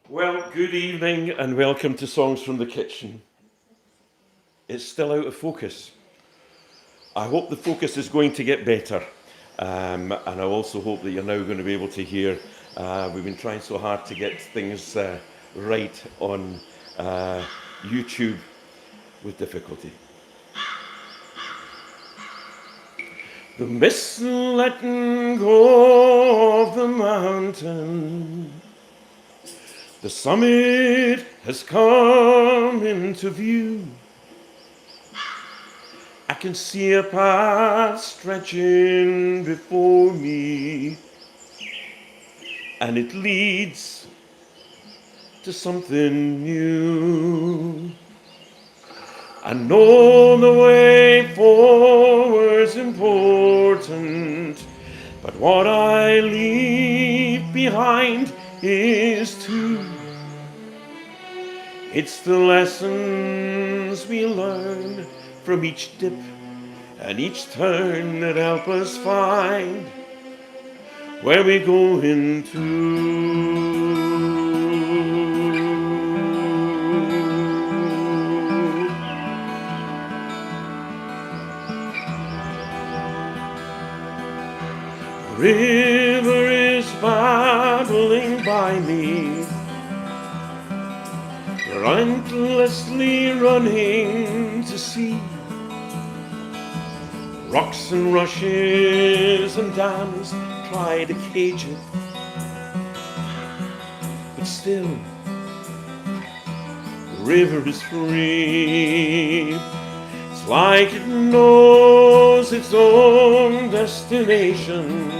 Well, good evening and welcome to Songs from the Kitchen. It's still out of focus. I hope the focus is going to get better. And I also hope that you're now going to be able to hear. We've been trying so hard to get things right on YouTube with difficulty. The mist letting go of the mountain. The summit has come into view. I can see a path stretching before me, and it leads to something new. I know the way forward's important, but what I leave behind is too. It's the lessons we learn from each dip and each turn that help us find where we're going to. The river is babbling by me, relentlessly running to sea. Rocks and rushes and dams try to cage it, but still the river is free. It's like it knows its own destination.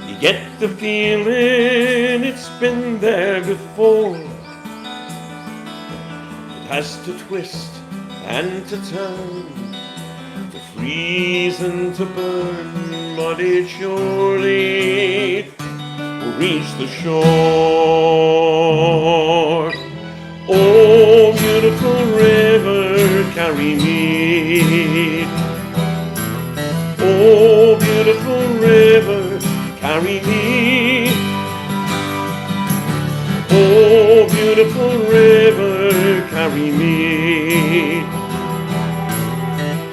You get the feeling it's been there before. It has to twist and to turn, to freeze and to burn, but it surely will reach the shore. Oh, beautiful river, carry me. Oh, beautiful river, carry me. Oh, beautiful river, carry me.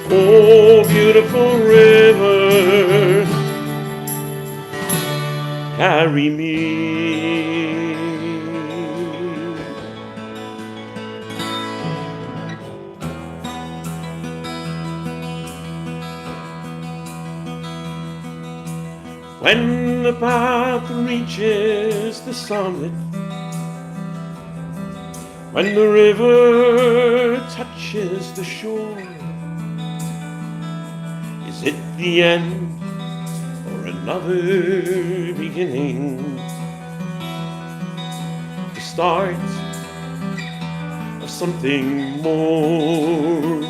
Oh, beautiful river, carry me. When the path reaches the summit, when the river touches the shore, is it the end or another beginning? The start of something more.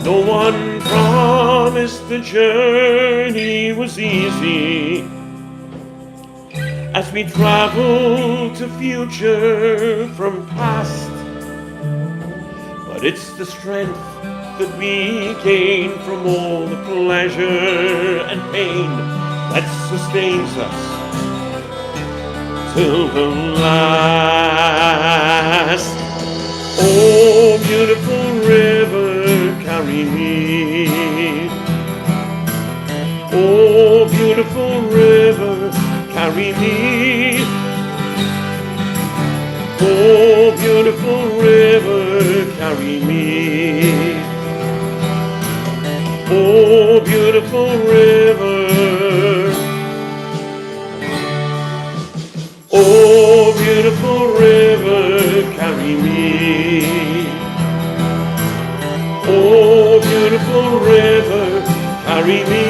No one promised the journey was easy as we travel to future from past, but it's the strength that we gain from all the pleasure and pain that sustains us till the last. Oh, beautiful river, carry me. Oh, beautiful river, carry me. Oh, beautiful river, carry me. Oh, beautiful river. Oh, beautiful river, carry me. Oh, beautiful river, carry me.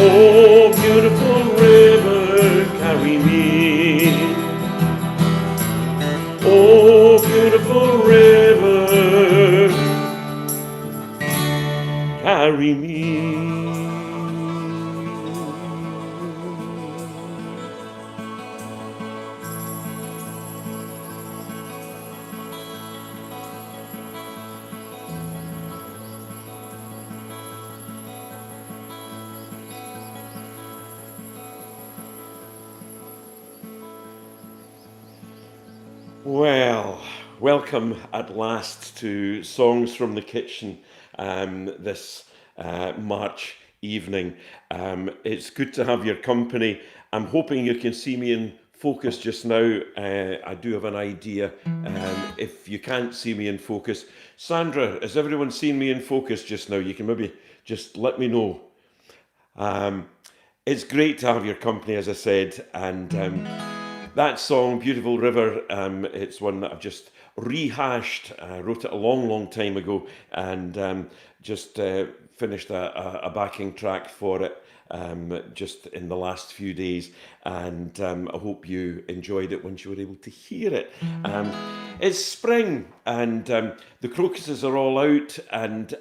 Oh, beautiful river, carry me. Oh, beautiful river, carry me. Well, welcome at last to Songs from the Kitchen this March evening. It's good to have your company. I'm hoping you can see me in focus just now. I do have an idea. If you can't see me in focus, Sandra, has everyone seen me in focus just now? You can maybe just let me know. It's great to have your company, as I said, and that song, Beautiful River, it's one that I've just rehashed. I wrote it a long, long time ago and just finished a backing track for it just in the last few days. And I hope you enjoyed it once you were able to hear it. It's spring and the crocuses are all out and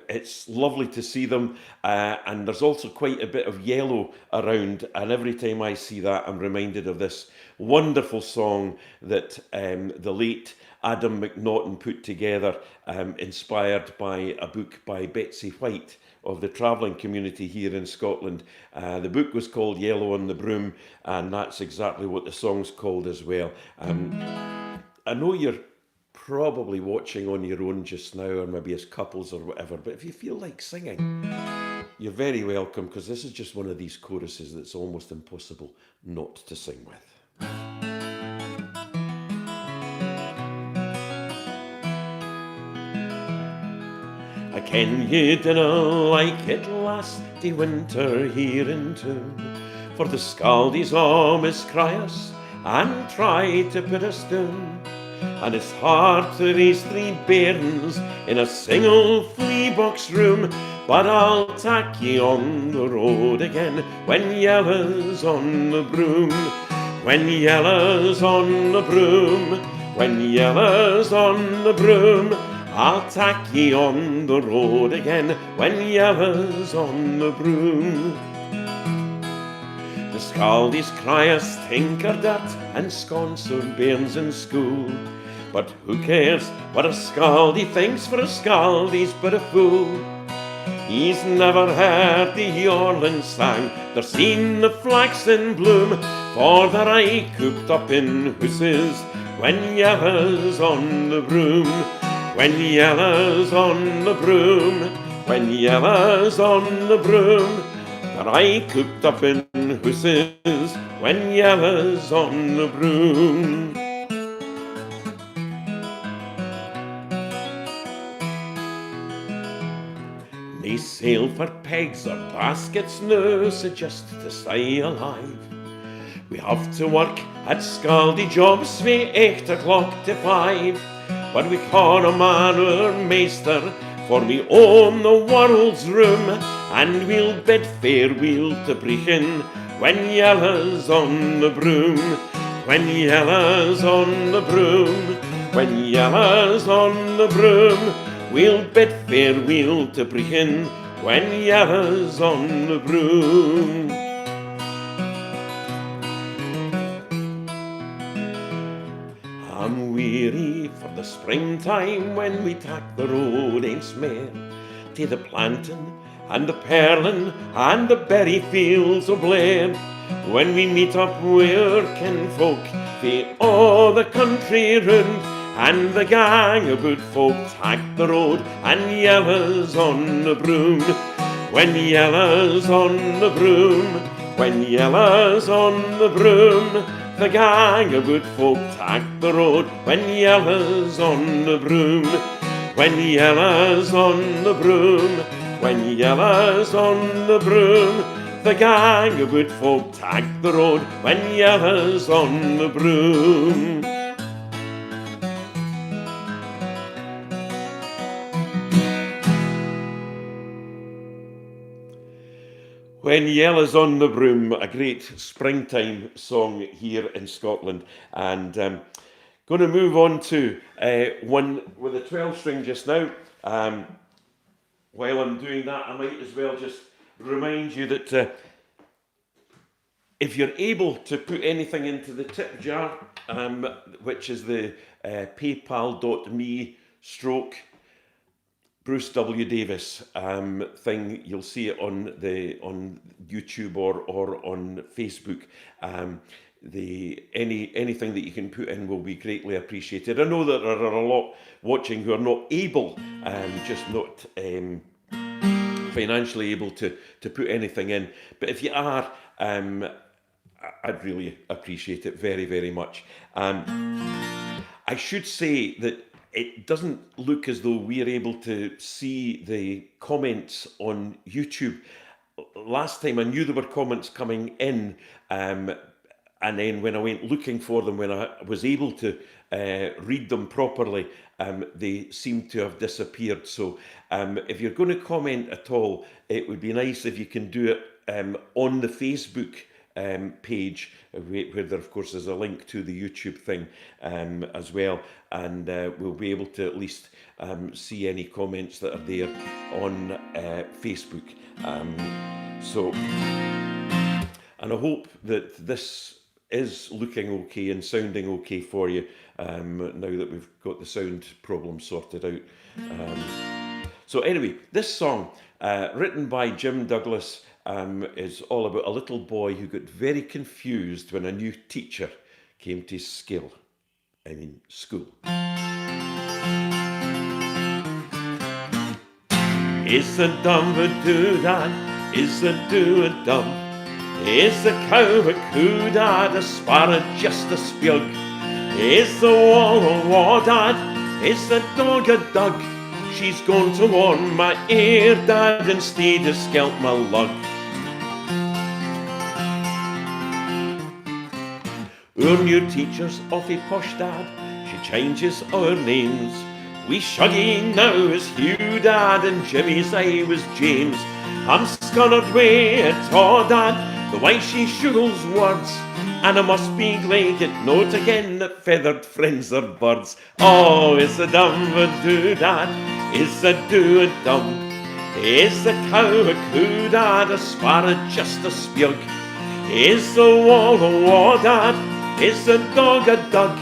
it's lovely to see them. And there's also quite a bit of yellow around. And every time I see that, I'm reminded of this wonderful song that the late Adam McNaughton put together, inspired by a book by Betsy White of the travelling community here in Scotland. The book was called Yellow on the Broom, and that's exactly what the song's called as well. I know you're probably watching on your own just now, or maybe as couples or whatever, but if you feel like singing, you're very welcome, because this is just one of these choruses that's almost impossible not to sing with. I ken ye dinna like it lasty winter here in town, for the scaldies always cry us and try to put us down. And it's hard to raise three bairns in a single flea box room, but I'll tak ye on the road again when Yella's on the broom. When Yella's on the broom, when Yella's on the broom, I'll tak ye on the road again when Yella's on the broom. The scaldies cry us tinker dirt and sconce our bairns in school, but who cares what a scaldie thinks, for a scaldie's but a fool. He's never heard the Yorlin sang, nor seen the flax in bloom, for they're aye cooped up in hooses when Yella's on the broom. When Yella's on the broom, when Yella's on the broom, they're aye cooped up in hooses when Yella's on the broom. They sail for pegs or baskets now, so just to stay alive. We have to work at scaldy jobs from 8 o'clock to 5, but we call a man our meester, for we own the world's room, and we'll bid farewell to Brechin when Yella's on the broom. When Yella's on the broom, when Yella's on the broom, we'll bid farewell to Brechin when Yella's on the broom. I'm weary for the springtime when we tak the road aince mere, to the plantain and the pearlin and the berry fields o' Blair, when we meet up wi' our kinfolk fae all the country round, and the gang of good folk tak the road and Yella's on the broom. When Yella's on the broom, when Yella's on the broom, the gang of good folk tak the road when Yella's on the broom. When Yella's on the broom, when Yella's on the broom, the gang of good folk tak the road when Yella's on the broom. When Yella's on the Broom, a great springtime song here in Scotland. And going to move on to one with a 12 string just now. While I'm doing that, I might as well just remind you that if you're able to put anything into the tip jar, which is the paypal.me stroke Bruce W. Davis thing, you'll see it on YouTube or on Facebook. anything that you can put in will be greatly appreciated. I know that there are a lot watching who are not able, just not financially able to put anything in. But if you are, I'd really appreciate it very, very much. I should say that it doesn't look as though we're able to see the comments on YouTube. Last time I knew there were comments coming in, and then when I went looking for them, when I was able to read them properly, they seem to have disappeared. So if you're going to comment at all, it would be nice if you can do it on the Facebook page, where there of course is a link to the YouTube thing as well, and we'll be able to at least see any comments that are there on Facebook. And I hope that this is looking okay and sounding okay for you now that we've got the sound problem sorted out. So anyway, this song, written by Jim Douglas, is all about a little boy who got very confused when a new teacher came to school. Is a dumb a do that? Is a do a dumb? Is the cow a coo dad? A sparrow just a spjug? Is the wall a war dad? Is the dog a dug? She's going to warn my ear dad instead of scalp my lug. Our new teacher's awfully posh dad. She changes our names. We Shuggy now is Hugh dad, and Jimmy's I was James. I'm scunnered way at all dad, the way she shuggles words, and I must be glad it note again that feathered friends are birds. Oh, is a dumb a do dad? Is a do a dumb? Is the cow a coo dad? A sparrow just a spjug? Is the wall a war dad? Is the dog a dug?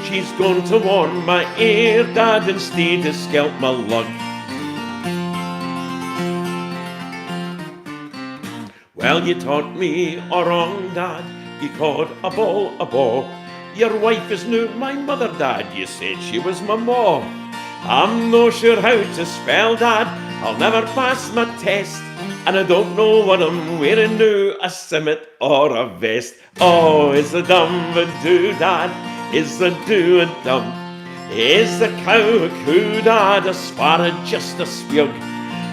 She's going to warn my ear dad instead of scalp my lug. Well, you taught me a wrong, dad. You called a ball a ball. Your wife is now my mother, dad. You said she was my ma. I'm no sure how to spell, dad. I'll never pass my test, and I don't know what I'm wearing now, a simmet or a vest. Oh, is a dumb a do, dad? Is a do a dumb? Is the cow a coo, dad? A sparrow just a spjug?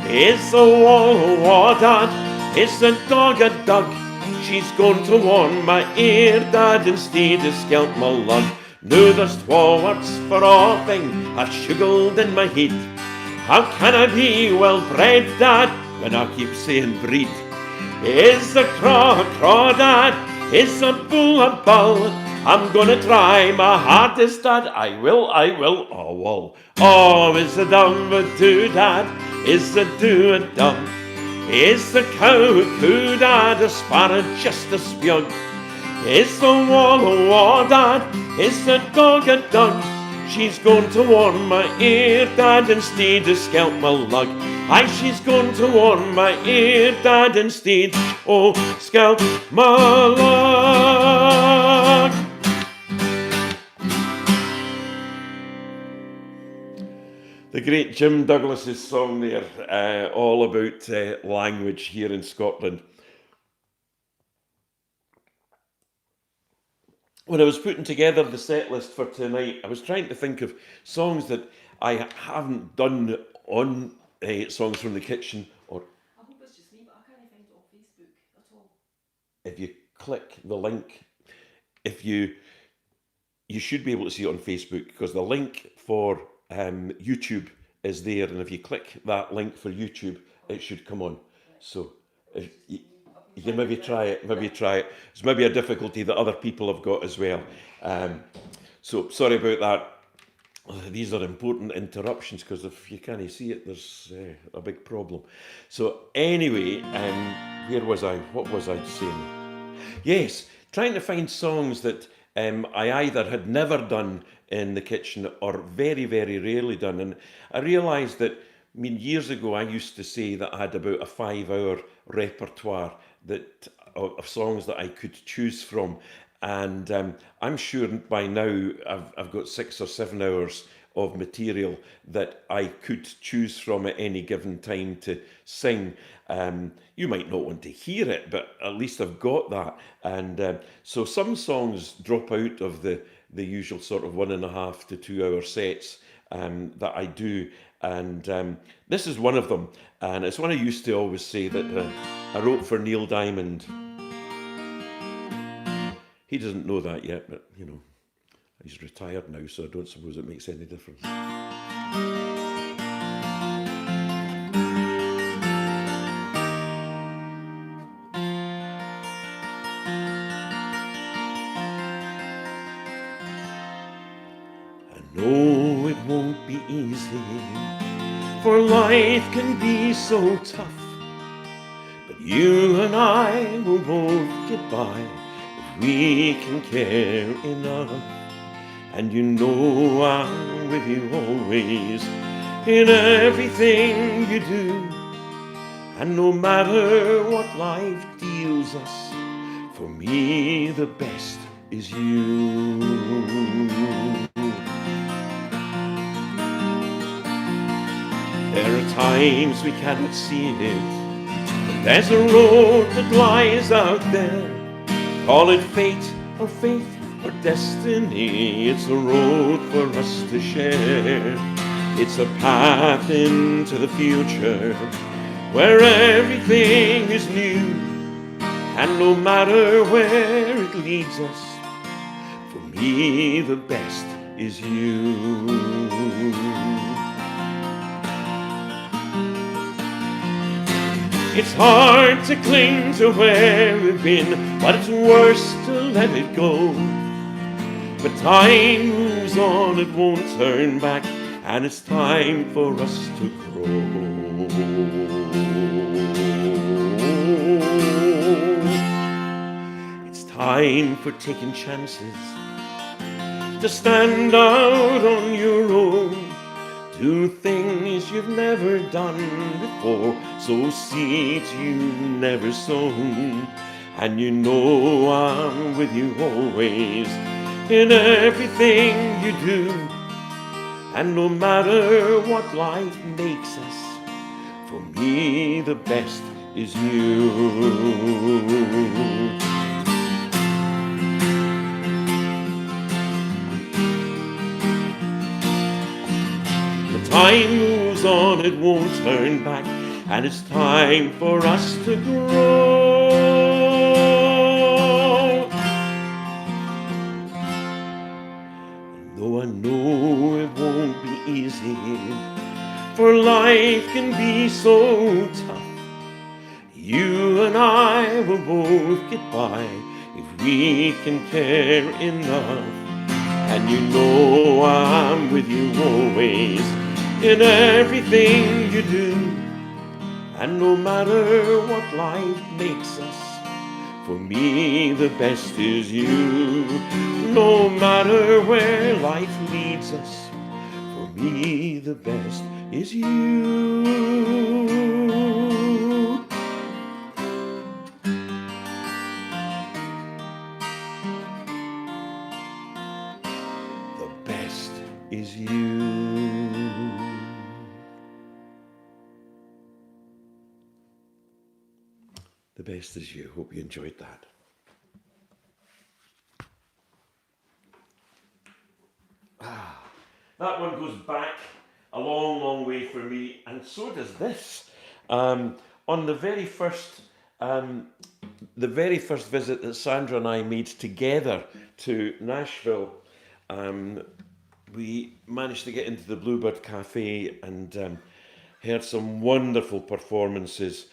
Is the wall a war, dad? Is the dog a dug? She's going to warn my ear dad instead of scalp my lug. Now there's twa words for all thing I've suggled in my head. How can I be well bred, dad, when I keep saying breed? Is the craw a craw, dad? Is the bull a bull? I'm gonna try my hardest, dad. I will, oh well. Oh, is the dumb a do, dad? Is the do a dumb? Is the cow a coo, dad? A sparrow just a spjug? Is the wall a war, dad? Is the dog a dug? She's going to warn my ear dad instead of scalp my lug. Aye, she's going to warn my ear dad instead, oh, scalp my lug. The great Jim Douglas's song there, all about language here in Scotland. When I was putting together the set list for tonight, I was trying to think of songs that I haven't done on Songs from the Kitchen. Or I hope it's just me, but I can't find it on Facebook at all. If you click the link, you should be able to see it on Facebook, because the link for YouTube is there, and if you click that link for YouTube, it should come on. So if you can maybe try it. It's maybe a difficulty that other people have got as well. So sorry about that. These are important interruptions, because if you can't see it, there's a big problem. So anyway, where was I? What was I saying? Yes, trying to find songs that I either had never done in the kitchen or very, very rarely done. And I realised that, I mean, years ago I used to say that I had about a 5-hour repertoire of songs that I could choose from. And I'm sure by now I've got 6 or 7 hours of material that I could choose from at any given time to sing. You might not want to hear it, but at least I've got that. And so some songs drop out of the usual sort of 1.5 to 2 hour sets that I do. And this is one of them. And it's one I used to always say that I wrote for Neil Diamond. He doesn't know that yet, but you know, he's retired now, so I don't suppose it makes any difference. I know it won't be easy, for life can be so tough. But you and I will both get by if we can care enough. And you know I'm with you always in everything you do. And no matter what life deals us, for me the best is you. There are times we cannot see it, but there's a road that lies out there. Call it fate or faith or destiny, it's a road for us to share. It's a path into the future where everything is new. And no matter where it leads us, for me the best is you. It's hard to cling to where we've been, but it's worse to let it go. But time moves on, it won't turn back, and it's time for us to grow. It's time for taking chances, to stand out on your own. Do things you've never done before, sow seeds you've never sown. And you know I'm with you always in everything you do. And no matter what life makes us, for me the best is you. Time moves on, it won't turn back, and it's time for us to grow. And though I know it won't be easy, for life can be so tough, you and I will both get by if we can care enough. And you know I'm with you always in everything you do. And no matter what life makes us, for me the best is you. No matter where life leads us, for me the best is you. The best is you. The best is you. Hope you enjoyed that. That one goes back a long, long way for me, and so does this. On the very first visit that Sandra and I made together to Nashville, we managed to get into the Bluebird Cafe and heard some wonderful performances,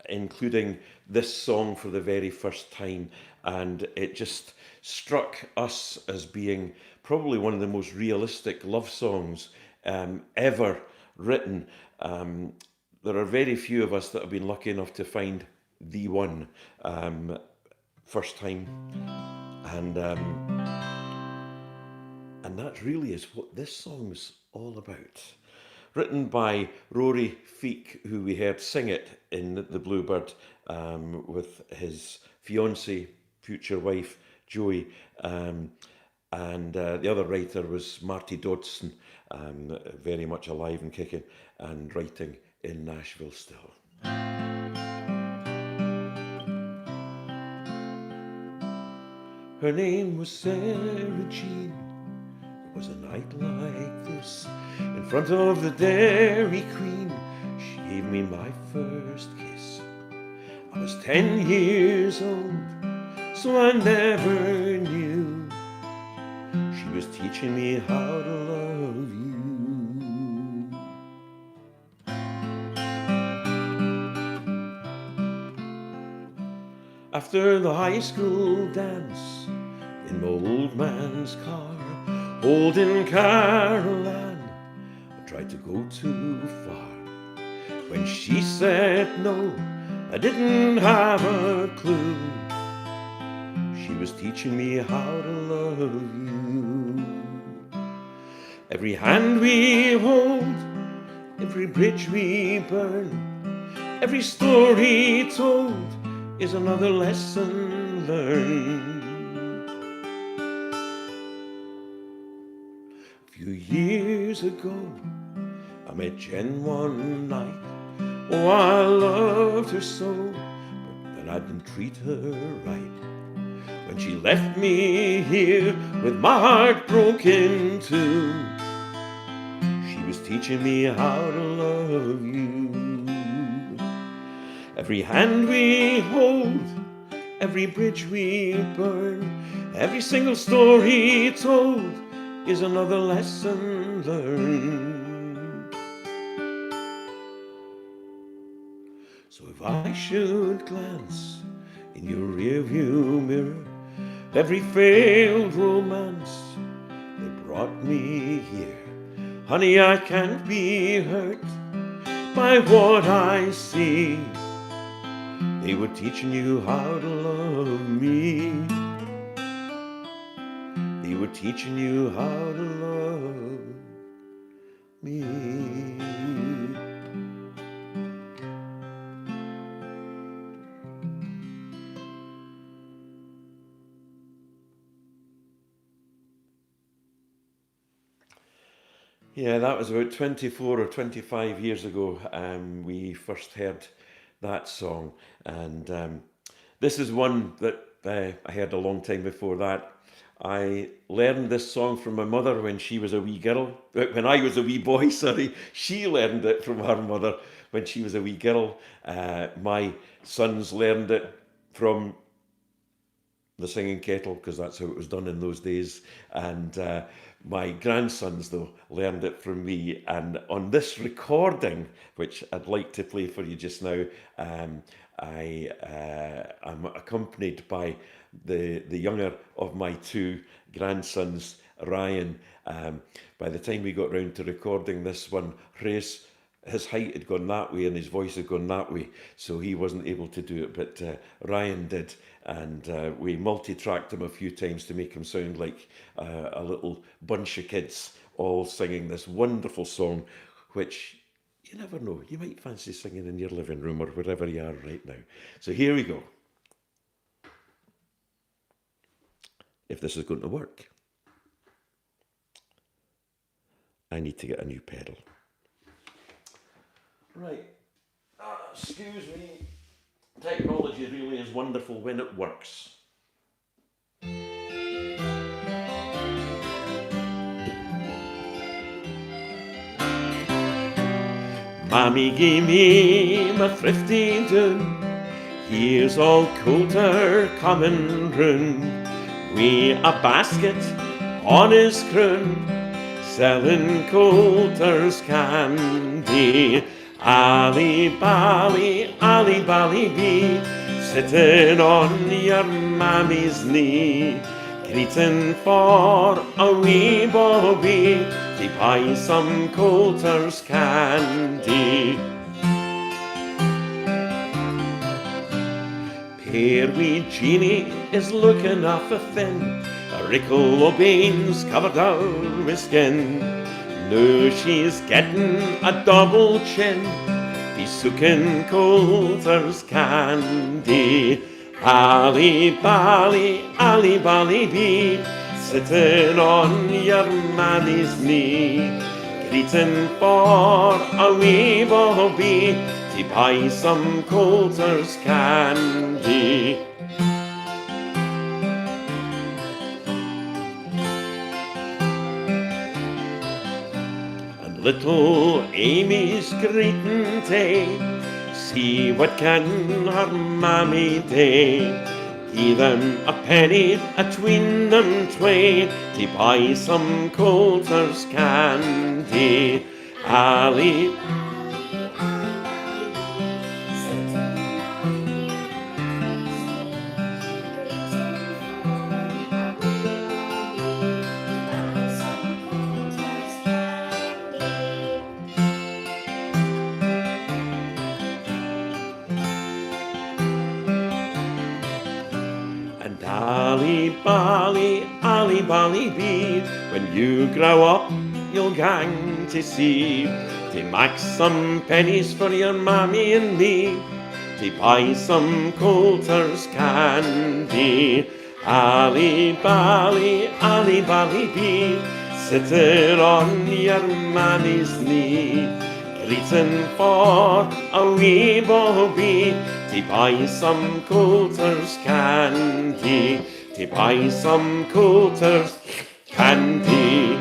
including this song for the very first time. And it just struck us as being probably one of the most realistic love songs ever written. There are very few of us that have been lucky enough to find the one first time. And that really is what this song's all about. Written by Rory Feek, who we heard sing it in the Bluebird with his fiancée, future wife, Joey. And the other writer was Marty Dodson, very much alive and kicking and writing in Nashville still. Her name was Sarah Jean. It was a night like this, in front of the Dairy Queen, she gave me my first kiss. I was 10 years old, so I never knew she was teaching me how to love you. After the high school dance, in my old man's car, holding Carol Ann, I tried to go too far. When she said no, I didn't have a clue. She was teaching me how to love you. Every hand we hold, every bridge we burn, every story told is another lesson learned. A few years ago, I met Jen one night. Oh, I loved her so, but then I didn't treat her right. When she left me here with my heart broken too, she was teaching me how to love you. Every hand we hold, every bridge we burn, every single story told is another lesson learned. So if I should glance in your rearview mirror, every failed romance that brought me here, honey, I can't be hurt by what I see. They were teaching you how to love me. They were teaching you how to love me. Yeah, that was about 24 or 25 years ago we first heard that song. And this is one that I heard a long time before that. I learned this song from my mother when she was a wee girl. When I was a wee boy, sorry. She learned it from her mother when she was a wee girl. My sons learned it from the singing kettle, because that's how it was done in those days. And my grandsons, though, learned it from me. And on this recording, which I'd like to play for you just now, I am accompanied by the younger of my two grandsons, Ryan. By the time we got round to recording this one, his height had gone that way and his voice had gone that way, so he wasn't able to do it, but Ryan did, and we multi-tracked him a few times to make him sound like a little bunch of kids all singing this wonderful song, which you never know, you might fancy singing in your living room or wherever you are right now. So here we go. If this is going to work, I need to get a new pedal. Right, excuse me, technology really is wonderful when it works. Mammy gave me my thrifty doon, here's all Coulter coming round, wi' a basket on his croon, selling Coulter's candy. Ali bally bee, sitting on your mammy's knee, greeting for a wee bobby to buy some Coulter's candy. Here wee Jeanie is looking awfu' thin, a rickle o' beans covered out with skin. Now she's getting a double chin, be sucking Coulter's candy. Ali bally bee, sitting on your mammy's knee, greeting for a wee bobby to buy some Coulter's candy. And little Amy's greeting tay, see what can her mammy day. Gie them a penny atween them twain to buy some Coulter's candy. Ali, and Ali bally bee, when you grow up, you'll gang to see, to mak some pennies for your mammy and me, to buy some Coulter's candy. Ali bally bee, sitting on your mammy's knee, greeting for a wee bobby, to buy some Coulter's candy, to buy some Coulter's candy.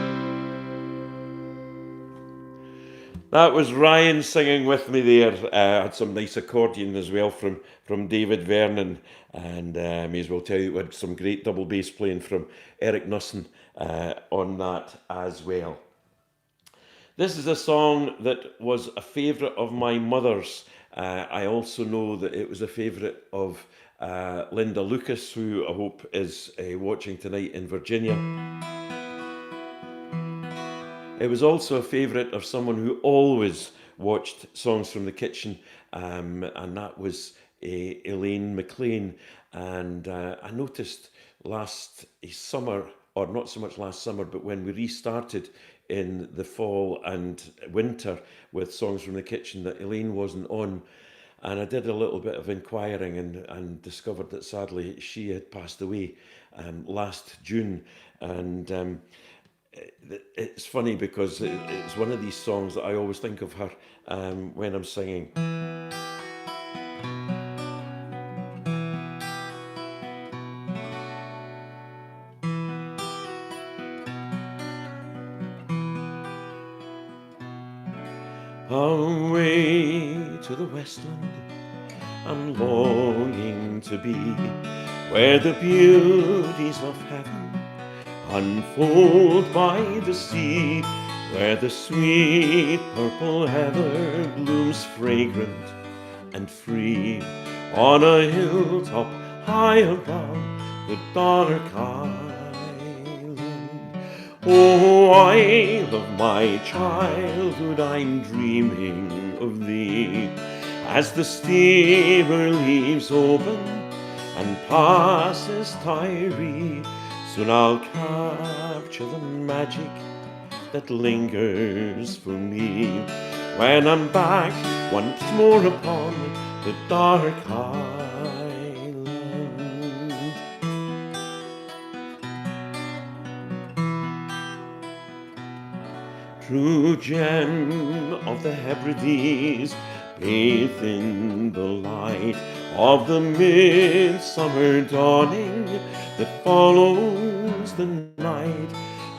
That was Ryan singing with me there. Had some nice accordion as well from David Vernon, and may as well tell you we had some great double bass playing from Eric Nussen on that as well. This is a song that was a favourite of my mother's. I also know that it was a favourite of Linda Lucas, who I hope is watching tonight in Virginia. It was also a favourite of someone who always watched Songs from the Kitchen, and that was Elaine McLean. And I noticed last summer, or not so much last summer, but when we restarted in the fall and winter with Songs from the Kitchen, that Elaine wasn't on. And I did a little bit of inquiring and discovered that sadly she had passed away last June. And it's funny because it's one of these songs that I always think of her when I'm singing. Away to the westland I'm longing to be, where the beauties of heaven unfold by the sea, where the sweet purple heather blooms fragrant and free, on a hilltop high above the dark island. Oh, isle of my childhood, I'm dreaming of thee, as the steamer leaves open and passes Tyree. Soon I'll capture the magic that lingers for me, when I'm back once more upon the dark island. True gem of the Hebrides, bathed in the light of the midsummer dawning that follows the night,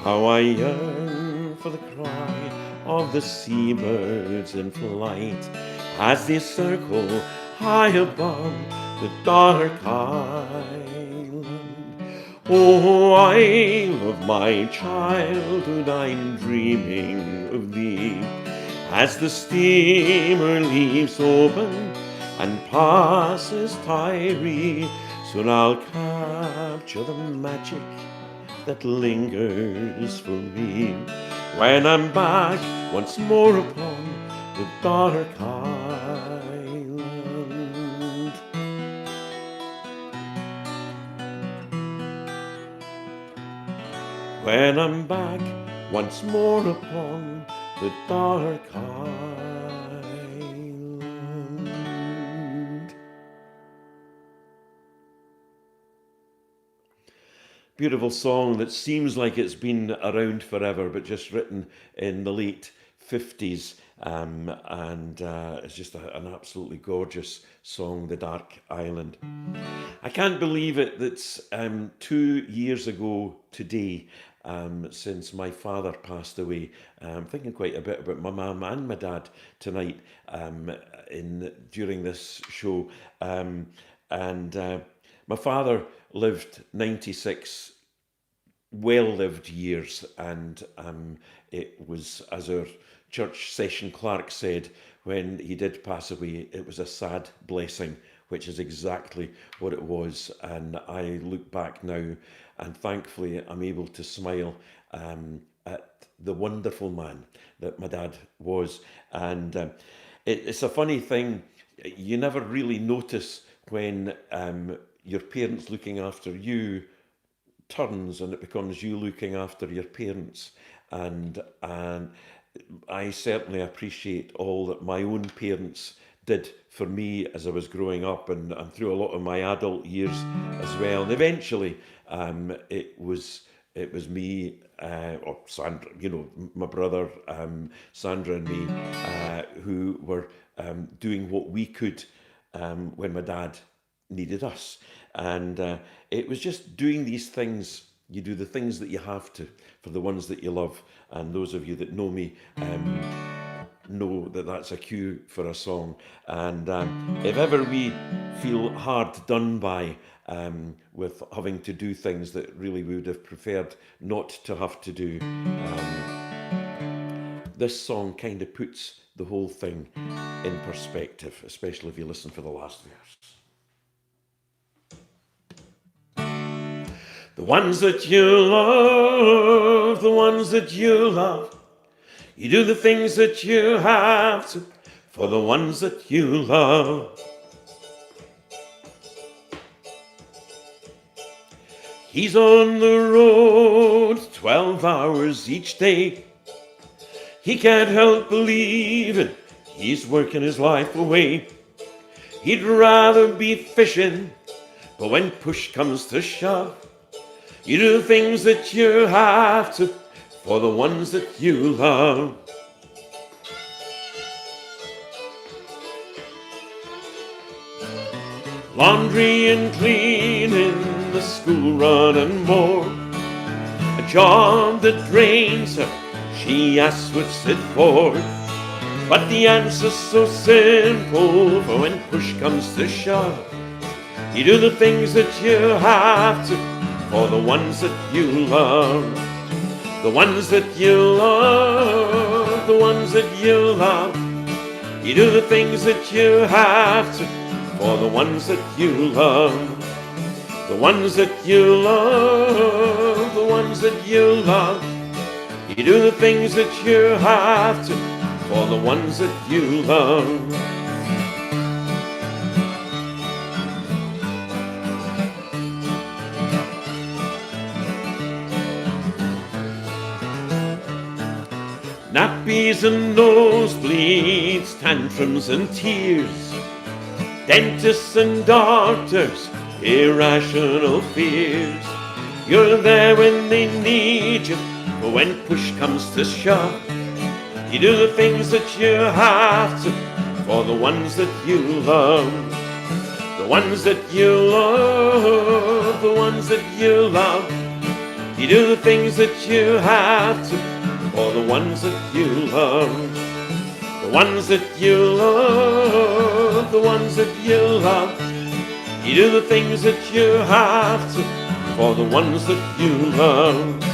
how I yearn for the cry of the seabirds in flight, as they circle high above the dark island. Oh, isle of my childhood, I'm dreaming of thee, as the steamer leaves open and passes Tyree. Soon I'll capture the magic that lingers for me, when I'm back once more upon the dark island. When I'm back once more upon the dark island. beautiful song that seems like it's been around forever, but just written in the late 50s. And it's just an absolutely gorgeous song, The Dark Island. I can't believe it. That's 2 years ago today since my father passed away. I'm thinking quite a bit about my mum and my dad tonight during this show. And my father lived 96 well-lived years, and it was, as our church session clerk said, when he did pass away, it was a sad blessing, which is exactly what it was. And I look back now, and thankfully I'm able to smile at the wonderful man that my dad was. And it's a funny thing, you never really notice when your parents looking after you turns and it becomes you looking after your parents. And I certainly appreciate all that my own parents did for me as I was growing up, and through a lot of my adult years as well. And eventually it was me or Sandra, my brother, Sandra and me, who were doing what we could when my dad needed us. And it was just doing these things. You do the things that you have to for the ones that you love. And those of you that know me know that that's a cue for a song. And if ever we feel hard done by with having to do things that really we would have preferred not to have to do, this song kind of puts the whole thing in perspective, especially if you listen for the last verse. The ones that you love, the ones that you love, you do the things that you have to for the ones that you love. He's on the road 12 hours each day. He can't help believing he's working his life away. He'd rather be fishing, but when push comes to shove, you do the things that you have to for the ones that you love. Laundry and cleaning, the school run and more. A job that drains her, she asks what's it for. But the answer's so simple, for when push comes to shove, you do the things that you have to for the ones that you love. The ones that you love, the ones that you love, you do the things that you have to for the ones that you love. The ones that you love, the ones that you love, you do the things that you have to for the ones that you love. Nappies and nosebleeds, tantrums and tears, dentists and doctors, irrational fears. You're there when they need you, but when push comes to shove, you do the things that you have to for the ones that you love. The ones that you love, the ones that you love, you do the things that you have to for the ones that you love. The ones that you love, the ones that you love, you do the things that you have to for the ones that you love.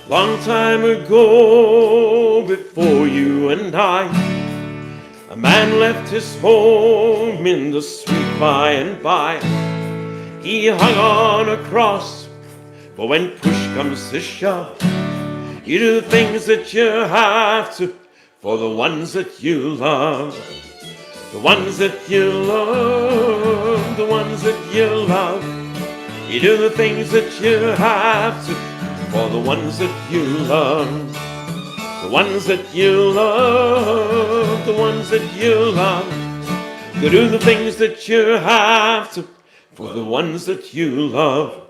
Long time ago, before you and I, a man left his home in the sweet by and by. He hung on a cross, but when push comes to shove, you do the things that you have to for the ones that you love. The ones that you love, the ones that you love. You do the things that you have to for the ones that you love. The ones that you love, the ones that you love. You do the things that you have to for the ones that you love.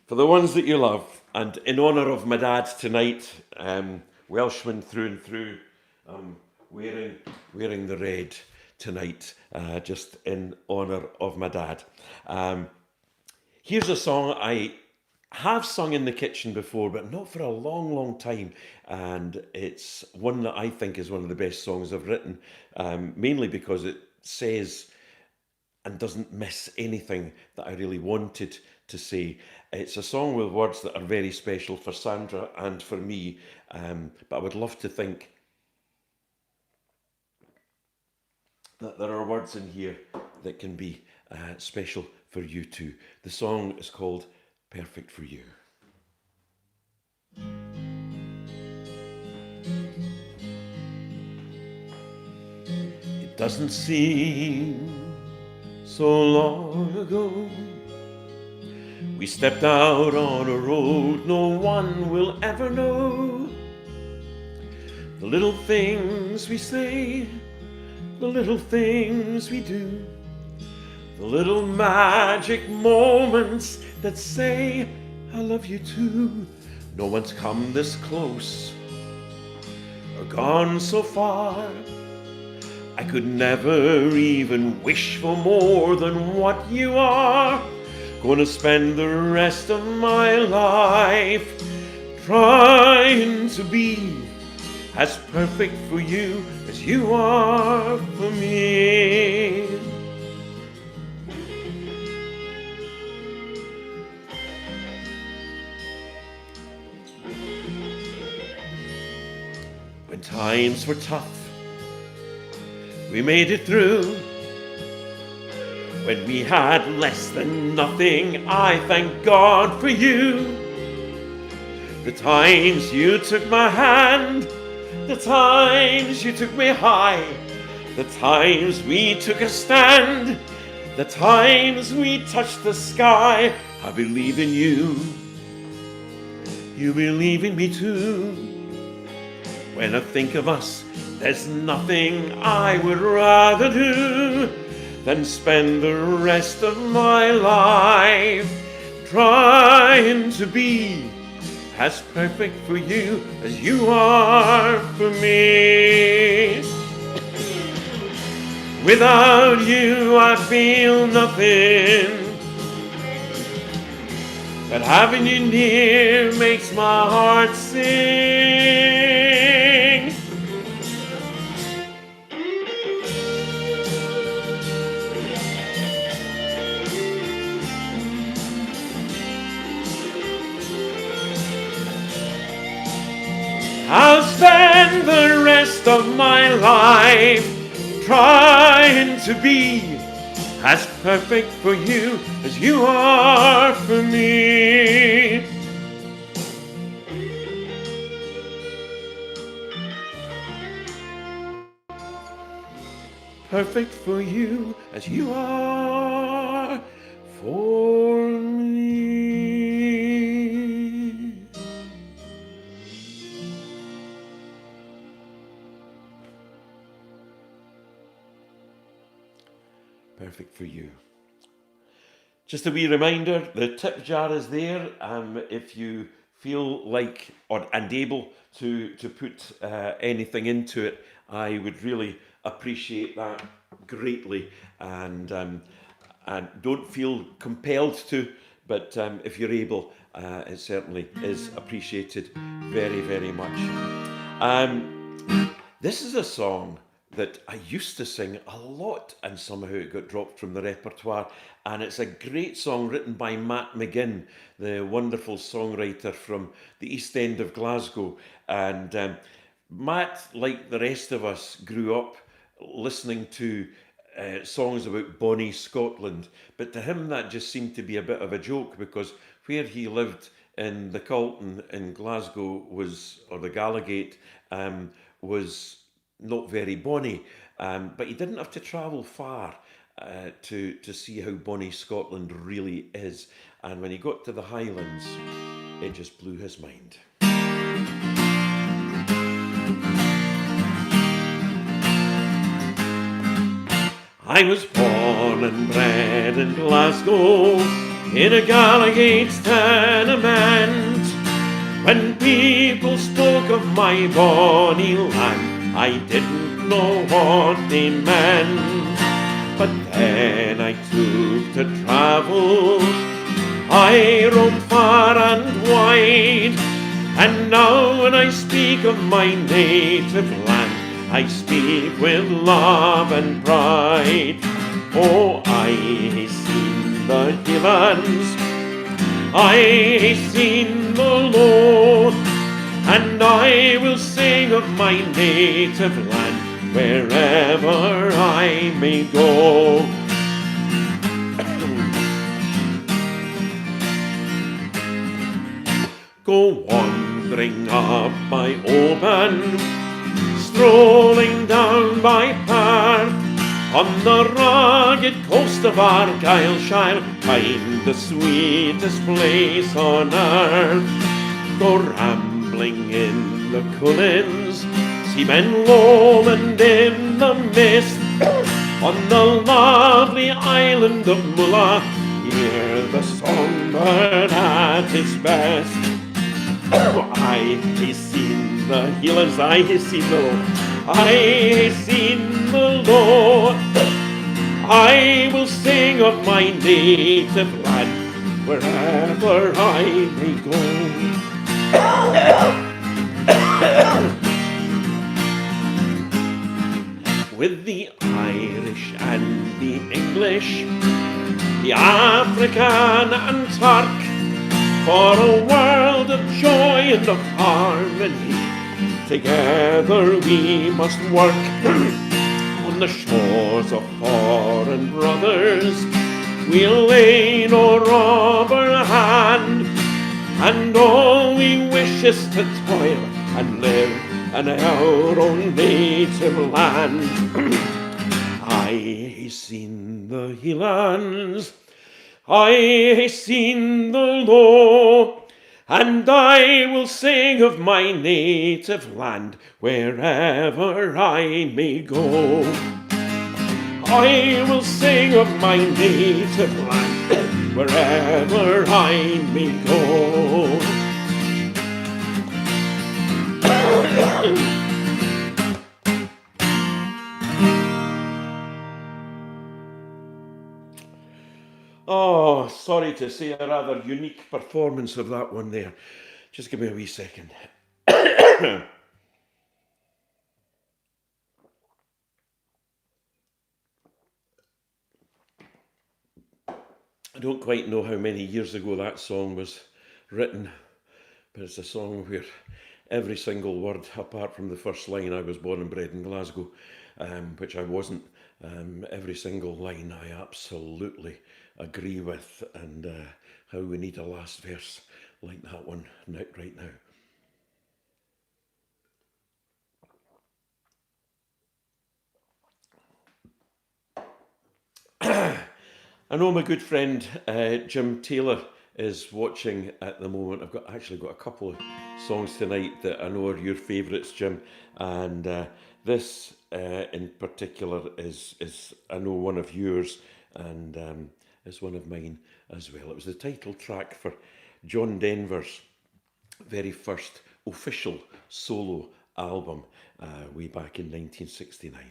For the ones that you love, and in honour of my dad tonight, Welshman through and through, wearing the red tonight, just in honour of my dad. Here's a song I have sung in the kitchen before, but not for a long, long time. And it's one that I think is one of the best songs I've written, mainly because it says and doesn't miss anything that I really wanted to say. It's a song with words that are very special for Sandra and for me, but I would love to think that there are words in here that can be special for you too. The song is called Perfect for You. It doesn't seem so long ago we stepped out on a road no one will ever know. The little things we say, the little things we do, the little magic moments that say I love you too. No one's come this close or gone so far. I could never even wish for more than what you are. Gonna spend the rest of my life trying to be as perfect for you as you are for me. When times were tough, we made it through. When we had less than nothing, I thank God for you. The times you took my hand, the times you took me high, the times we took a stand, the times we touched the sky. I believe in you, you believe in me too. When I think of us, there's nothing I would rather do than spend the rest of my life trying to be as perfect for you as you are for me. Without you I feel nothing, but having you near makes my heart sing. I'll spend the rest of my life trying to be as perfect for you as you are for me. Perfect for you as you are for me. Perfect for you. Just a wee reminder, the tip jar is there if you feel like and able to put anything into it. I would really appreciate that greatly, and don't feel compelled to, but if you're able, it certainly is appreciated very, very much. This is a song that I used to sing a lot, and somehow it got dropped from the repertoire. And it's a great song written by Matt McGinn, the wonderful songwriter from the East End of Glasgow. And Matt, like the rest of us, grew up listening to songs about bonnie Scotland. But to him, that just seemed to be a bit of a joke, because where he lived in the Calton in Glasgow was, or the Gallagate, was not very bonny, but he didn't have to travel far to see how bonny Scotland really is. And when he got to the Highlands, it just blew his mind. I was born and bred in Glasgow, in a Gallagate's tenement. When people spoke of my bonny land, I didn't know what they meant. But then I took to travel, I roamed far and wide, and now when I speak of my native land, I speak with love and pride. Oh, I seen the Highlands, I seen the Low, and I will sing of my native land wherever I may go. Go wandering up by Oban, strolling down by Perth, on the rugged coast of Argyllshire, find the sweetest place on earth. Go rambling in the Cullens, see men lowland in the mist, on the lovely island of Mulla, hear the songbird at its best. I seen the Highlands, I seen the Low, I seen the Low. I will sing of my native land wherever I may go. With the Irish and the English, the African and Turk, for a world of joy and of harmony, together we must work. On the shores of foreign brothers, we'll lay no robber hand, and all we wish is to toil and live in our own native land. I seen the Highlands, I seen the Low, and I will sing of my native land wherever I may go. I will sing of my native land wherever I may go. Oh, sorry to say, a rather unique performance of that one there. Just give me a wee second. I don't quite know how many years ago that song was written, but it's a song where every single word, apart from the first line, I was born and bred in Glasgow, which I wasn't. Every single line I absolutely agree with, and how we need a last verse like that one right now. I know my good friend Jim Taylor is watching at the moment. I've actually got a couple of songs tonight that I know are your favourites, Jim, and this in particular is I know one of yours, and is one of mine as well. It was the title track for John Denver's very first official solo album way back in 1969.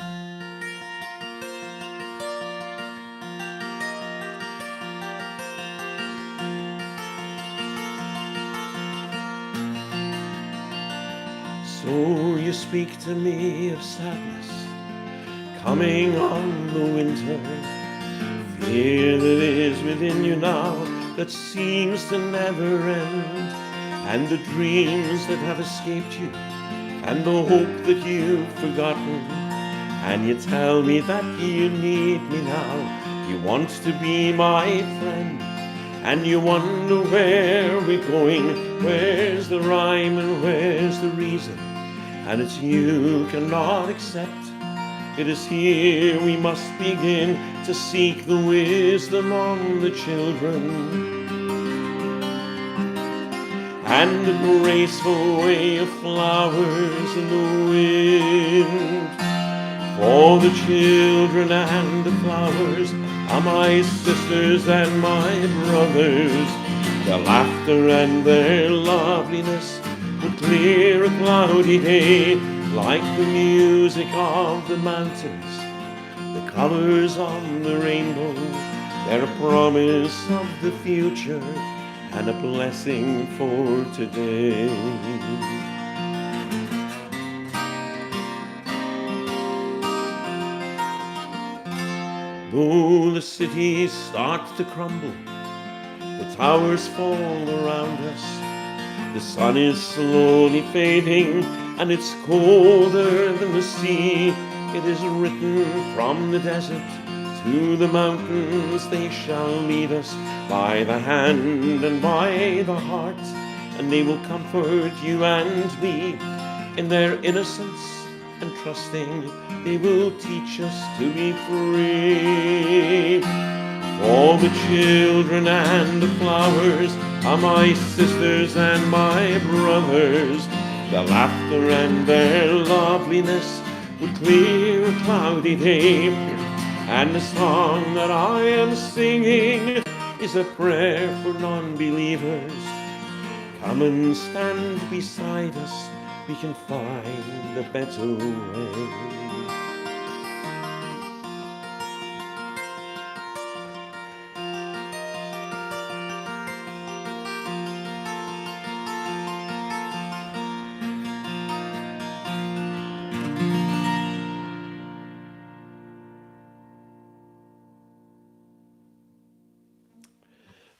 So you speak to me of sadness coming on the winter, fear that is within you now that seems to never end, and the dreams that have escaped you, and the hope that you've forgotten, and you tell me that you need me now, you want to be my friend, and you wonder where we're going, where's the rhyme and where's the reason, and it's you cannot accept. It is here we must begin to seek the wisdom of the children, and the graceful way of flowers in the wind. For the children and the flowers are my sisters and my brothers. Their laughter and their loveliness would clear a cloudy day, like the music of the mountains, the colors of the rainbow. They're a promise of the future and a blessing for today. Though the city starts to crumble, the towers fall around us, the sun is slowly fading and it's colder than the sea. It is written from the desert to the mountains, they shall lead us by the hand and by the heart, and they will comfort you and me in their innocence and trusting. They will teach us to be free. For the children and the flowers are my sisters and my brothers. Their laughter and their loveliness would clear a cloudy day. And the song that I am singing is a prayer for non-believers. Come and stand beside us, we can find a better way.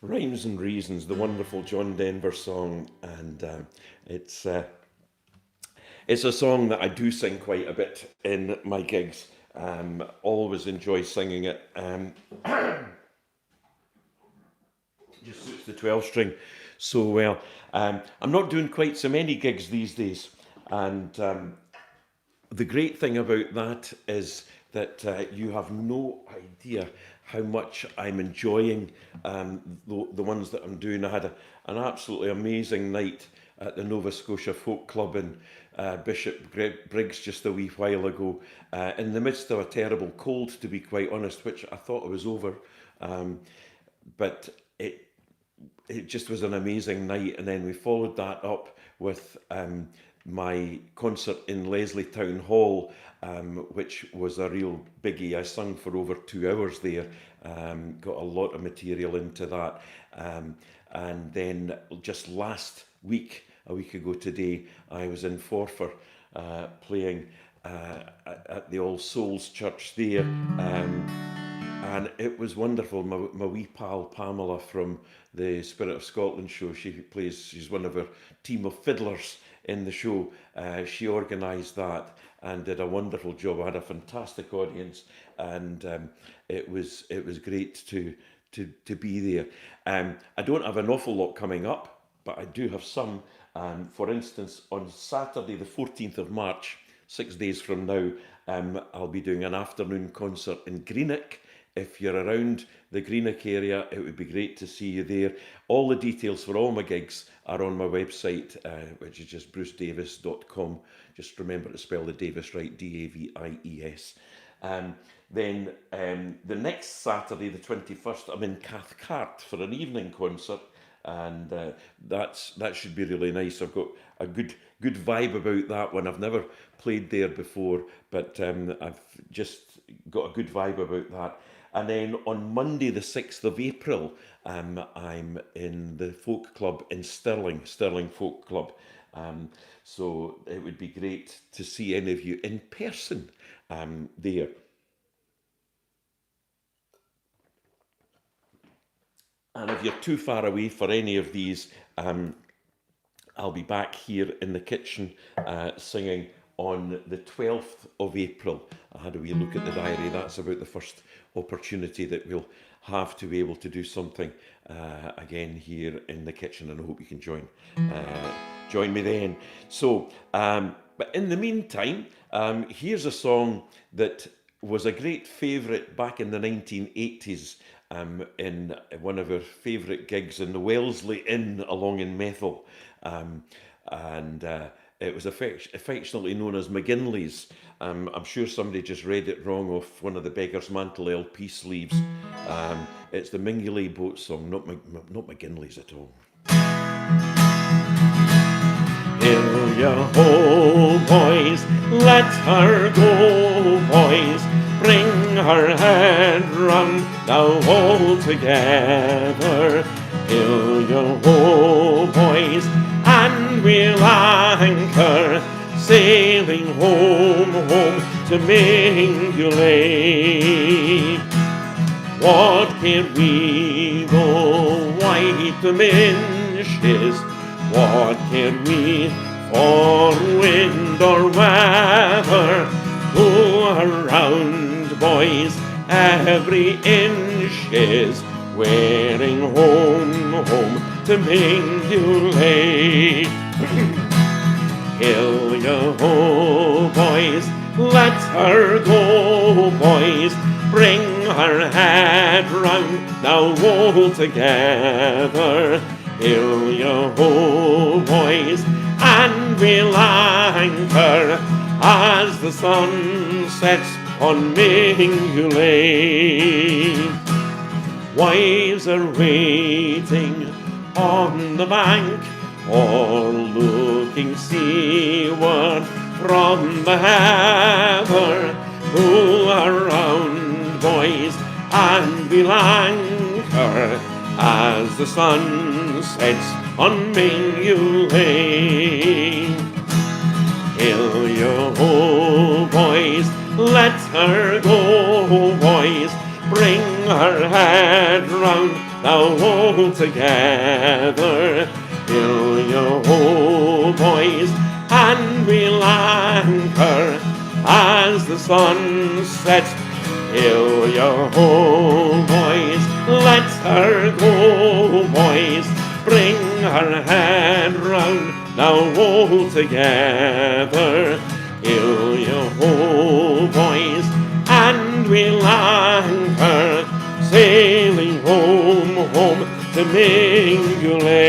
Rhymes and Reasons, the wonderful John Denver song, and it's a song that I do sing quite a bit in my gigs. Always enjoy singing it. Just suits the 12 string so well. I'm not doing quite so many gigs these days, and the great thing about that is that you have no idea how much I'm enjoying the ones that I'm doing. I had an absolutely amazing night at the Nova Scotia Folk Club in Bishop Briggs just a wee while ago, in the midst of a terrible cold, to be quite honest, which I thought it was over. But it just was an amazing night, and then we followed that up with my concert in Leslie Town Hall, which was a real biggie. I sung for over 2 hours there, got a lot of material into that, and then just last week, a week ago today, I was in Forfar playing at the All Souls Church there. And it was wonderful. My wee pal Pamela from the Spirit of Scotland show, she's one of our team of fiddlers in the show. She organised that and did a wonderful job. I had a fantastic audience, and it was great to be there. I don't have an awful lot coming up, but I do have some. For instance, on Saturday, the 14th of March, 6 days from now, I'll be doing an afternoon concert in Greenock. If you're around the Greenock area, it would be great to see you there. All the details for all my gigs are on my website, which is just brucedavies.com. Just remember to spell the Davis right, Davies. Then the next Saturday, the 21st, I'm in Cathcart for an evening concert, and that should be really nice. I've got a good vibe about that one. I've never played there before, but I've just got a good vibe about that. And then on Monday, the 6th of April, I'm in the Folk Club in Stirling Folk Club. So it would be great to see any of you in person there. And if you're too far away for any of these, I'll be back here in the kitchen singing on the 12th of April. I had a wee look at the diary. That's about the first opportunity that we'll have to be able to do something again here in the kitchen, and I hope you can join me then. So, but in the meantime, here's a song that was a great favourite back in the 1980s in one of our favourite gigs in the Wellesley Inn along in Methil. And it was affectionately known as McGinley's. I'm sure somebody just read it wrong off one of the Beggar's Mantle LP sleeves. It's the Mingulay boat song, not McGinley's at all. Hill ya ho, boys, let her go, boys. Bring her head round now all together. Hill ya ho, boys, and we'll anchor, sailing home to Mingulay. What care we though white the minches? What care we for wind or weather? Go around, boys, every inch is wearing home to Mingulay. Hill ya ho, boys, let her go, boys. Bring her head round now all together. Hill ya ho, boys, and we'll anchor as the sun sets on Mingulay. Wives are waiting on the bank, or looking seaward from the heather. Go around, boys, and we'll anchor as the sun sets on Mingulay. Hill ya ho, boys, let her go, boys. Bring her head round now all together. Hill ya ho, boys, and we'll anchor as the sun sets. Hill ya ho, boys, let her go, boys. Bring her head round now all together. Hill ya ho, boys, and we'll anchor, sailing home to Mingulay.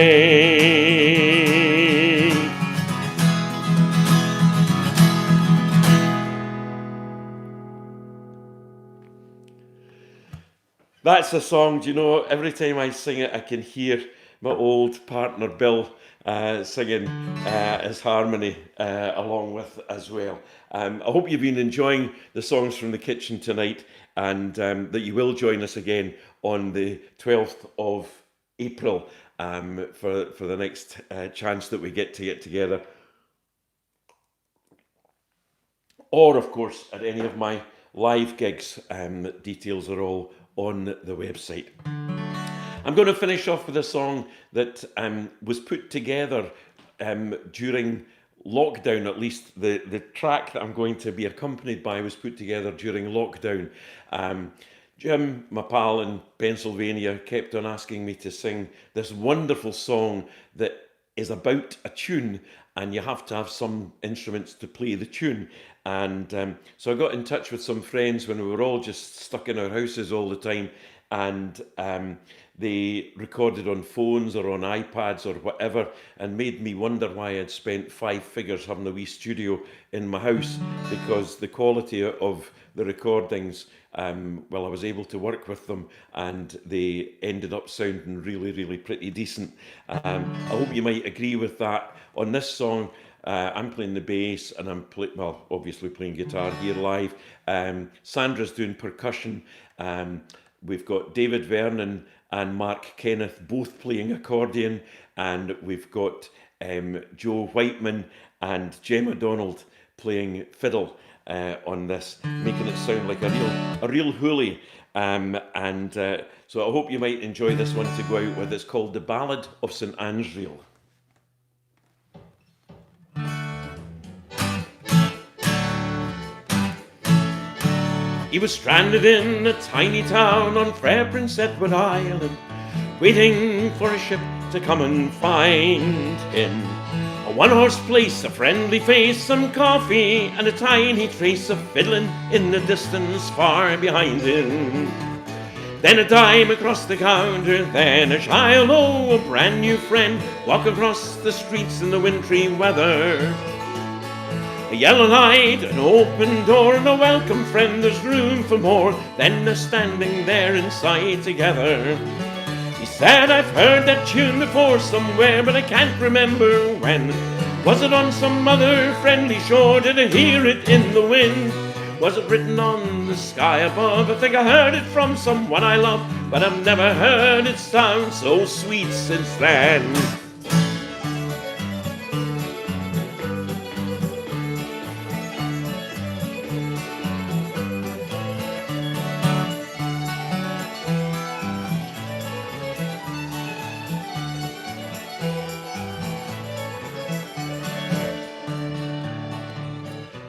That's a song, do you know, every time I sing it, I can hear my old partner Bill singing his harmony along with as well. I hope you've been enjoying the songs from the kitchen tonight, and that you will join us again on the 12th of April for the next chance that we get together. Or, of course, at any of my live gigs. Details are all on the website. I'm going to finish off with a song that was put together during lockdown. At least the track that I'm going to be accompanied by was put together during lockdown. Jim, my pal in Pennsylvania, kept on asking me to sing this wonderful song that is about a tune, and you have to have some instruments to play the tune. And so I got in touch with some friends when we were all just stuck in our houses all the time, and they recorded on phones or on iPads or whatever, and made me wonder why I'd spent 5 figures having a wee studio in my house, because the quality of the recordings, well, I was able to work with them, and they ended up sounding really, really pretty decent. I hope you might agree with that. On this song, I'm playing the bass, and I'm obviously playing guitar here live. Sandra's doing percussion. We've got David Vernon and Mark Kenneth both playing accordion, and we've got Joe Whiteman and Gemma Donald playing fiddle on this, making it sound like a real hoolie. So I hope you might enjoy this one to go out with. It's called The Ballad of St Ansriel. He was stranded in a tiny town on fair Prince Edward Island, waiting for a ship to come and find him. A one-horse place, a friendly face, some coffee, and a tiny trace of fiddling in the distance far behind him. Then a dime across the counter, then a shy hello, a brand new friend, walk across the streets in the wintry weather. A yellow light, an open door, and a welcome friend, there's room for more than a standing there inside together. He said, I've heard that tune before somewhere, but I can't remember when. Was it on some other friendly shore? Did I hear it in the wind? Was it written on the sky above? I think I heard it from someone I love, but I've never heard it sound so sweet since then.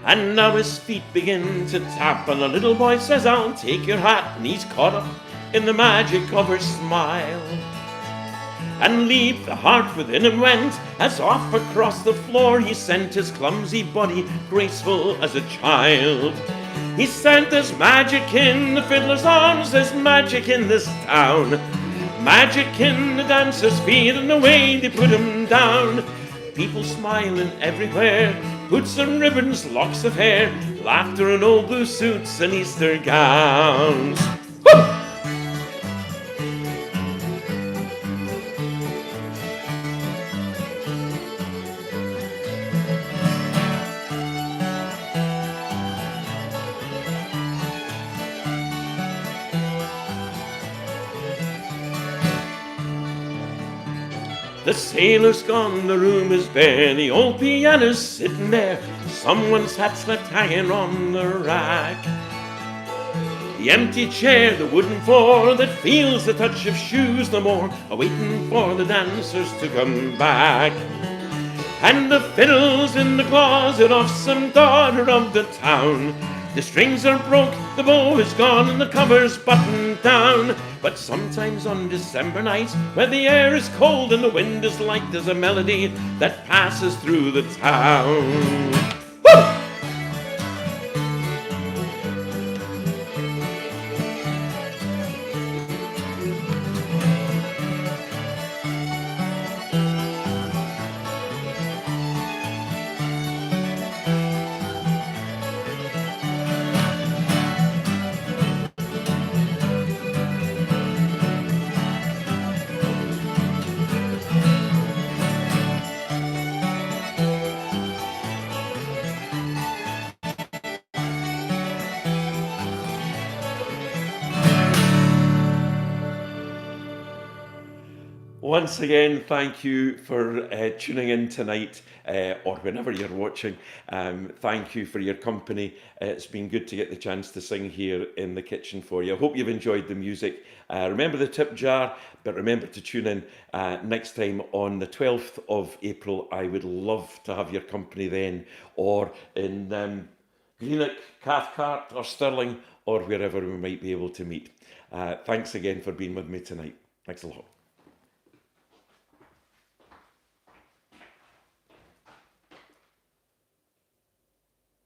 And now his feet begin to tap, and the little boy says, I'll take your hat, and he's caught up in the magic of her smile. And leap, the heart within him went, as off across the floor he sent his clumsy body, graceful as a child. He said, there's magic in the fiddler's arms, there's magic in this town. Magic in the dancer's feet and the way they put him down. People smiling everywhere, hoods and ribbons, locks of hair, laughter and old blue suits and Easter gowns. Woo! The sailor's gone, the room is bare, the old piano's sitting there, someone's hat's left hanging on the rack. The empty chair, the wooden floor that feels the touch of shoes no more, awaiting for the dancers to come back. And the fiddle's in the closet of some daughter of the town. The strings are broke, the bow is gone, and the cover's buttoned down. But sometimes on December nights, where the air is cold and the wind is light, there's a melody that passes through the town. Woo! Once again, thank you for tuning in tonight or whenever you're watching. Thank you for your company. It's been good to get the chance to sing here in the kitchen for you. I hope you've enjoyed the music. Remember the tip jar, but remember to tune in next time on the 12th of April. I would love to have your company then, or in Greenock, Cathcart or Stirling, or wherever we might be able to meet. Thanks again for being with me tonight. Thanks a lot.